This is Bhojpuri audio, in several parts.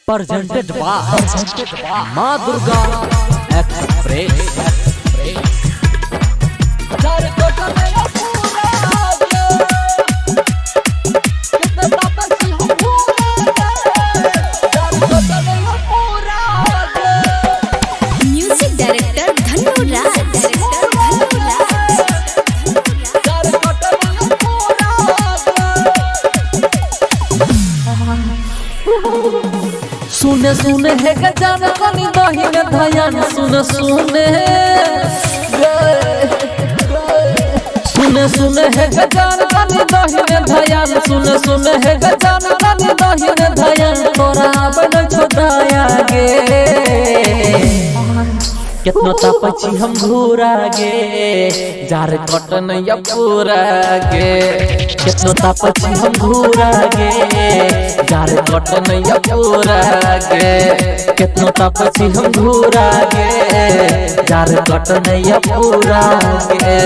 presented by माँ दुर्गा एक्सप्रेस। म्यूजिक डायरेक्टर धनु राज। सुने सुने है गजान कनी दही में धयान सुने सुने सुने सुने है गजान कनी दही में धयान सुने सुने है गजान कनी दही में धयान तोरा बन छोड़ाया गे कितना तापची हम घूरा गे जार कटन या पूरा गे कितना तापची हम घूरा गे जार कटन या पूरा गे कितना तापची हम घूरा गे जार कटन या पूरा गे।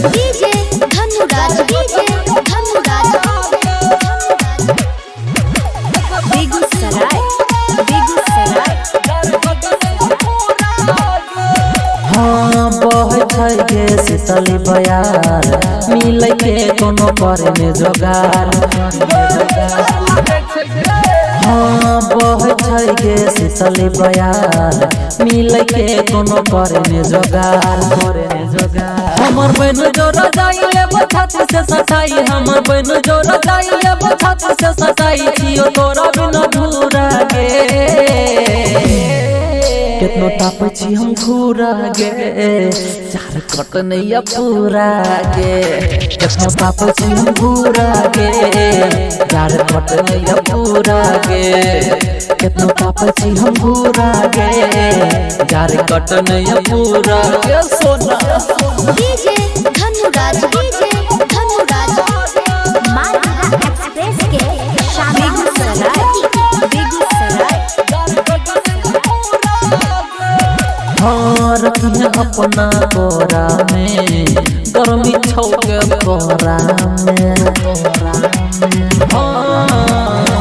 डीजे धनु राज, डीजे धनु राज। बेगूसराय, बेगूसराय। हाँ बहुत गे शीतली बयार मिल के कोनो करे में जोगार। हाँ बहुत गे शीतली बयार मिल के कोनो करे में जोगार। हमर बहन जो रजाइले बछाती से सताई हमर बहन जो रजाइले बछाती से सताई छियो तोरा बिना भूरा गे कितनो तापची हम घूरा गे चार कटन या पूरा गे कितनो तापची हम घूरा गे चार कटन या पूरा गे कितनो तापची हम घूरा गे चार कटन या पूरा गे सोना। डीजे धनु राज, डीजे धनु राज। माँ दुर्गा एक्सप्रेस के बेगूसराय, बेगूसराय। हाँ रखिए अपना कोरा में गर्मी छौके कोरा में। हाँ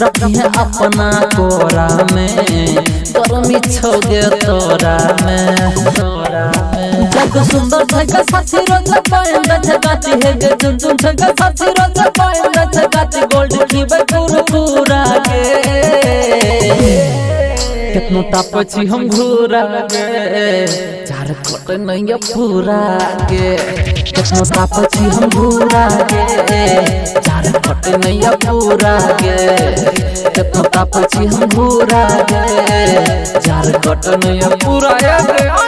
रखिए अपना कोरा में गर्मी छौके तोरा में। जग सुंदर छका साथी रोज पाइन छकाती है गे चुन चुन छका साथी रोज पाइन छकाती गोल्ड की पूरा गे कितनो तापची हम घूरा गे चार कटन या पूरा गे कितनो तापची हम घूरा गे चार कटन या पूरा गे कितनो तापची हम घूरा गे चार कटन या पूरा गे।